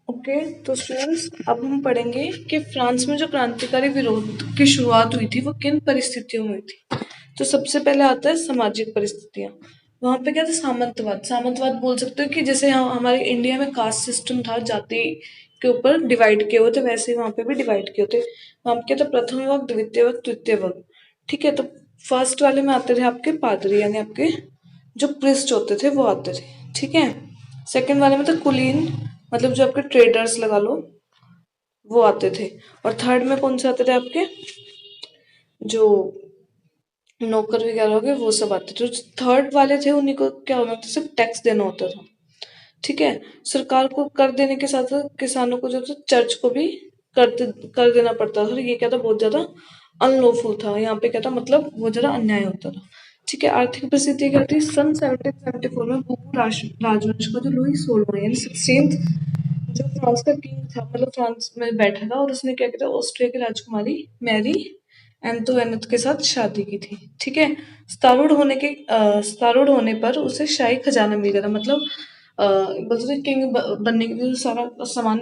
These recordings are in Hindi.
ओके, तो स्टूडेंट्स अब हम पढ़ेंगे कि फ्रांस में जो क्रांतिकारी विरोध की शुरुआत हुई थी वो किन परिस्थितियों में हुई थी। तो सबसे पहले आता है सामाजिक परिस्थितियां। वहां पे क्या था? सामंतवाद। सामंतवाद बोल सकते हो कि जैसे हमारे इंडिया में कास्ट सिस्टम था, जाति के ऊपर डिवाइड किए हुए थे, वैसे ही वहां पे भी डिवाइड किए होते। वहां पे क्या था? प्रथम वर्ग, द्वितीय वर्ग, तृतीय वर्ग। ठीक है, तो फर्स्ट वाले में आते थे आपके पादरी, यानी आपके जो प्रिस्ट होते थे वो आते थे। ठीक है, सेकंड वाले में तो कुलीन, मतलब जो आपके ट्रेडर्स लगा लो, वो आते थे। और थर्ड में कौन से आते थे? आपके जो नौकर वगैरह हो गए वो सब आते थे। जो थर्ड वाले थे उन्हीं को क्या होना था? सिर्फ टैक्स देना होता था। ठीक है, सरकार को कर देने के साथ साथ किसानों को जो था चर्च को भी कर देना पड़ता था। ये क्या था? बहुत ज्यादा अनलॉफुल था। यहाँ पे क्या था? मतलब बहुत ज्यादा अन्याय होता था। ठीक है, आर्थिक परिस्थिति क्या थी? सन 1774 में राजवंश का जो लुई 16वां यानी 16th, जो फ्रांस का किंग था, मतलब फ्रांस में बैठा था, और उसने क्या किया था? ऑस्ट्रिया की राजकुमारी मैरी एंटोइनेट के साथ शादी की थी। ठीक है, सतारूढ़ होने पर उसे शाही खजाना मिल गया था। मतलब बोलते थे किंग बनने के लिए जो सारा सामान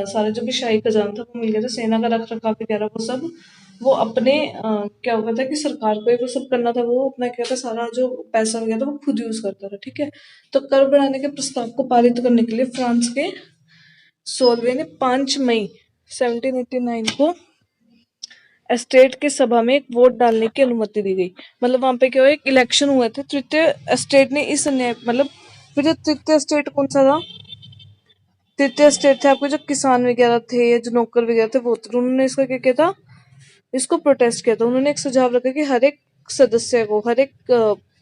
सारा जो भी शाही खजाना था वो मिल गया था। सेना का रख रखाव वगैरह वो सब वो अपने क्या हुआ था कि सरकार को ही वो सब करना था। वो अपना क्या था? सारा जो पैसा वगैरह था वो खुद यूज करता था। ठीक है, तो कर बढ़ाने के प्रस्ताव को पारित करने के लिए फ्रांस के सोलवे ने 5 मई 1789 को एस्टेट की सभा में एक वोट डालने की अनुमति दी गई। मतलब वहां पे क्या हुआ? एक इलेक्शन हुए थे। तृतीय एस्टेट ने इस अन्याय, मतलब फिर जो तृतीय एस्टेट कौन सा था? तृतीय एस्टेट थे आपके जो किसान वगैरह थे या जो नौकर वगैरह थे वो थे। तो उन्होंने इसका क्या किया था? इसको प्रोटेस्ट किया था। उन्होंने एक सुझाव रखा कि हर एक सदस्य को, हर एक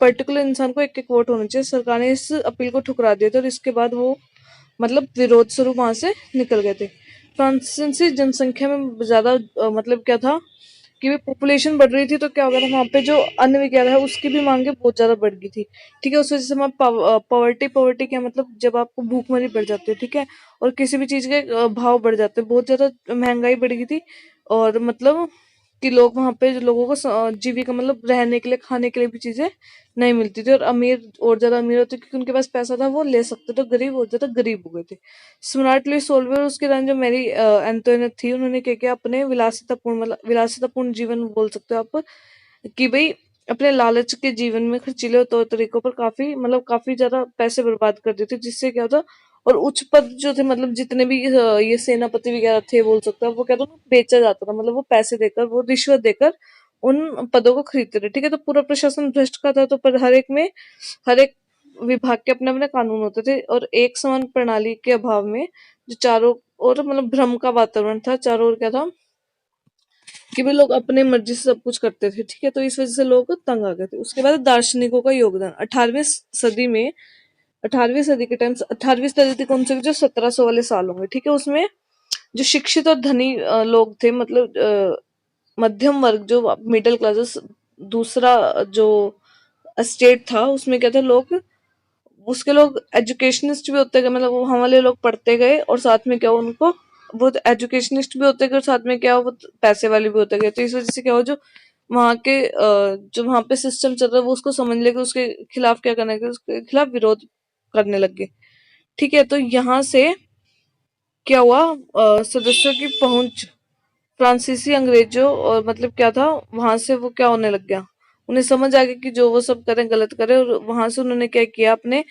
पर्टिकुलर इंसान को एक एक वोट होना चाहिए। सरकार ने इस अपील को ठुकरा दिया था और इसके बाद वो मतलब विरोध स्वरूप वहां से निकल गए थे। फ्रांसीसी जनसंख्या में ज्यादा मतलब क्या था कि भी पॉपुलेशन बढ़ रही थी, तो क्या हो गया था? वहां पे जो अन्न वगैरह है उसकी भी मांगे बहुत ज्यादा बढ़ गई थी। ठीक है, उस वजह से वहाँ पॉवर्टी पॉवर्टी क्या मतलब? जब आपको भूखमरी बढ़ जाती है, ठीक है, और किसी भी चीज के भाव बढ़ जाते हैं, बहुत ज्यादा महंगाई बढ़ गई थी। और मतलब कि लोग वहां पे जो लोगों को जीविका, मतलब रहने के लिए, खाने के लिए भी चीजें नहीं मिलती थी। और अमीर और ज्यादा अमीर होते क्योंकि उनके पास पैसा था, वो ले सकते, तो गरीब और ज्यादा गरीब हो गए थे। सम्राट लुई 16वें और उसकी रानी जो मैरी एंटोइनेट थी, उन्होंने क्या किया? अपने विलासितापूर्ण, मतलब विलासितापूर्ण जीवन बोल सकते हो आप, कि भाई अपने लालच के जीवन में खर्चीले तौर तरीकों पर काफी, मतलब काफी ज्यादा पैसे बर्बाद कर देते, जिससे क्या होता? और उच्च पद जो थे, मतलब जितने भी ये सेनापति वगैरह थे बोल सकते हो, वो क्या था? बेचा जाता था। मतलब वो पैसे देकर, वो रिश्वत देकर उन पदों को खरीदते थे। ठीक है, तो पूरा प्रशासन भ्रष्ट का था। तो पर हर एक में, हर एक विभाग के अपने अपने कानून होते थे, और एक समान प्रणाली के अभाव में जो चारों और मतलब भ्रम का वातावरण था चारों ओर, क्या था कि भी लोग अपने मर्जी से सब कुछ करते थे। ठीक है, तो इस वजह से लोग तंग आ गए थे। उसके बाद दार्शनिकों का योगदान 18वीं सदी में, 18वीं सदी के टाइम, 18वीं सदी कौन से जो 1700 वाले साल होंगे, ठीक है, उसमें जो शिक्षित और धनी लोग थे, मतलब मध्यम वर्ग, जो मिडिल क्लासेस, दूसरा जो स्टेट था उसमें क्या था? लोग, उसके लोग एजुकेशनिस्ट भी होते गए, मतलब वो हम वाले लोग पढ़ते गए, और साथ में क्या हुआ? उनको वो एजुकेशनिस्ट भी होते गए, और साथ में क्या हुआ? वो पैसे वाले भी होते गए। तो इस वजह से क्या हुआ? जो वहाँ के जो वहाँ पे सिस्टम चल रहा है वो उसको समझ लेके उसके खिलाफ क्या करने लगे? उसके खिलाफ विरोध करने लग गए। ठीक है, तो यहाँ से क्या हुआ? सदस्यों की पहुंच फ्रांसीसी अंग्रेजों, और मतलब क्या था? वहां से वो क्या होने लग गया? उन्हें समझ आ गया कि जो वो सब करें गलत करें, और वहां से उन्होंने क्या किया? अपने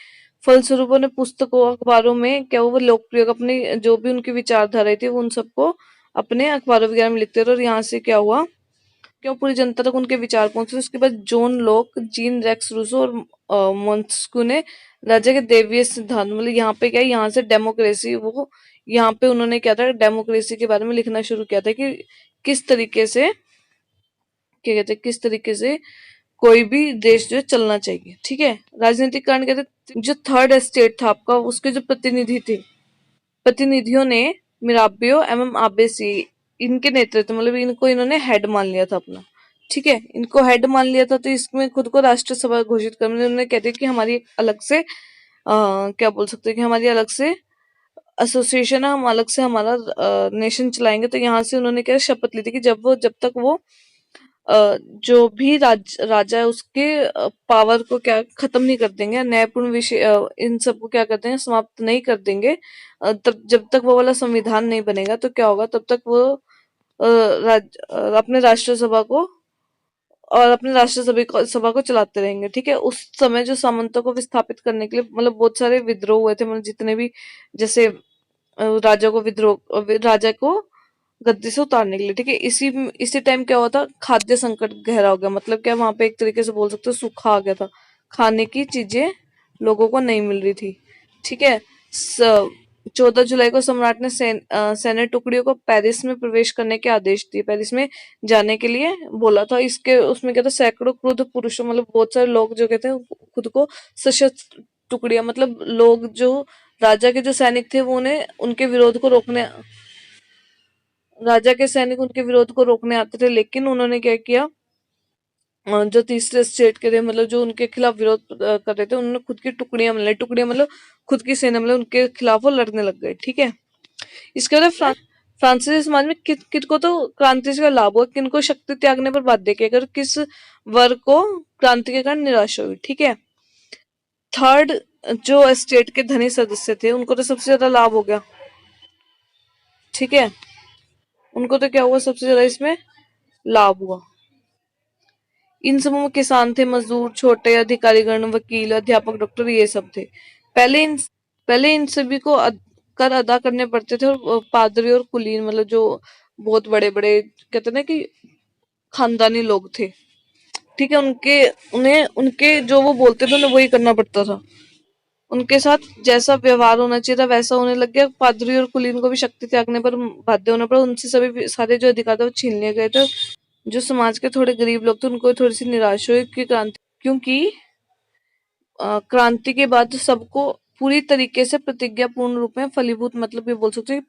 फलस्वरूप उन्हें पुस्तकों, अखबारों में क्या वो लोकप्रिय, अपनी जो भी उनकी विचारधारा थी वो उन सबको अपने अखबारों वगैरह में लिखते रहे। और यहाँ से क्या हुआ? क्यों पूरी जनता तक उनके विचार पहुंचे। उसके बाद John Locke, Jean Jacques Rousseau और मोंस्क्यू ने राजा के दैवीय सिद्धांत, मतलब यहाँ पे क्या है? यहाँ से डेमोक्रेसी, वो यहाँ पे उन्होंने क्या था? डेमोक्रेसी के बारे में लिखना शुरू किया था कि किस तरीके से, क्या कहते हैं, किस तरीके से कोई भी देश जो है चलना चाहिए। ठीक है, राजनीतिक कारण कहते हैं, जो थर्ड एस्टेट था आपका, उसके जो प्रतिनिधि थे, प्रतिनिधियों ने मिराबियो एवं आबेसी, इनके नेतृत्व, मतलब इनको इन्होंने हेड मान लिया था अपना। ठीक है, इनको हेड मान लिया था, तो इसमें खुद को राष्ट्रसभा घोषित कर, मतलब उन्होंने कहते कि हमारी एक अलग से क्या बोल सकते हैं कि हमारी अलग से एसोसिएशन है, हम अलग से हमारा नेशन चलाएंगे। तो यहाँ से उन्होंने क्या शपथ ली थी कि जब तक वो जो भी राजा है उसके पावर को क्या खत्म नहीं कर देंगे, न्यायपूर्ण विषय इन सबको क्या कर देंगे, समाप्त नहीं कर देंगे। तब जब तक वो वाला संविधान नहीं बनेगा तो क्या होगा, तब तक वो अपने राष्ट्रसभा को और अपने सभा को चलाते रहेंगे। ठीक है, उस समय जो सामंतों को विस्थापित करने के लिए मतलब बहुत सारे विद्रोह हुए थे, मतलब जितने भी, जैसे राजा को राजा को गद्दी से उतारने के लिए। ठीक है, इसी इसी टाइम क्या हुआ था, खाद्य संकट गहरा हो गया, मतलब क्या वहां पे एक तरीके से बोल सकते हो सूखा आ गया था, खाने की चीजें लोगों को नहीं मिल रही थी। ठीक है, 14 जुलाई को सम्राट ने सैन्य टुकड़ियों को पेरिस में प्रवेश करने के आदेश दिए, पेरिस में जाने के लिए बोला था। इसके उसमें क्या था, सैकड़ों क्रुद्ध पुरुषों, मतलब बहुत सारे लोग जो कहते हैं खुद को सशस्त्र टुकड़ियां, मतलब लोग जो राजा के जो सैनिक थे वो उन्हें उनके विरोध को रोकने, राजा के सैनिक उनके विरोध को रोकने आते थे, लेकिन उन्होंने क्या किया, जो तीसरे स्टेट के थे, मतलब जो उनके खिलाफ विरोध कर रहे थे, उन्होंने खुद की टुकड़ियां मतलब खुद की सेना, मतलब उनके खिलाफ वो लड़ने लग गए। ठीक है, इसके बाद फ्रांसीसी समाज में किन को तो क्रांति से लाभ हुआ, किन को शक्ति त्यागने पर बाध्य किया, अगर किस वर्ग को क्रांति के कारण निराशा हुई। ठीक है, थर्ड जो स्टेट के धनी सदस्य थे उनको तो सबसे ज्यादा लाभ हो गया। ठीक है, उनको तो क्या हुआ, सबसे ज्यादा इसमें लाभ हुआ। इन समूह में किसान थे, मजदूर, छोटे अधिकारीगण, वकील, अध्यापक, डॉक्टर, ये सब थे। पहले इन पहले इन सभी को कर अदा करने पड़ते थे, और पादरी और कुलीन, मतलब जो बहुत बड़े बड़े कहते हैं ना कि खानदानी लोग थे। ठीक है, उन्हें उनके जो वो बोलते थे उन्हें वही करना पड़ता था, उनके साथ जैसा व्यवहार होना चाहिए था वैसा होने लग गया। पादरी और कुलीन को भी शक्ति त्यागने पर बाध्य होना पड़ा, उनसे सभी सारे जो अधिकार थे वो छीन लिए गए थे। जो समाज के थोड़े गरीब लोग थे उनको थोड़ी सी निराशा हुई कि क्रांति, क्योंकि क्रांति के बाद सबको पूरी तरीके से प्रतिज्ञा पूर्ण रूप में फलीभूत, मतलब ये बोल सकते हो,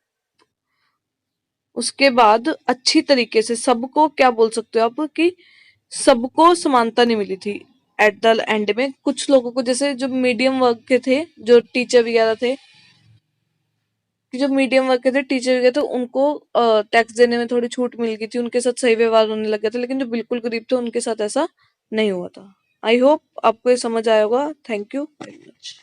उसके बाद अच्छी तरीके से सबको क्या बोल सकते हो आप कि सबको समानता नहीं मिली थी। एट द एंड में कुछ लोगों को, जैसे जो मीडियम वर्ग के थे, जो टीचर वगैरह थे, कि जो मीडियम वर्ग के थे टीचर वगैरह थे, उनको टैक्स देने में थोड़ी छूट मिल गई थी, उनके साथ सही व्यवहार होने लग गया था, लेकिन जो बिल्कुल गरीब थे उनके साथ ऐसा नहीं हुआ था। आई होप आपको ये समझ आया होगा। Thank you very much.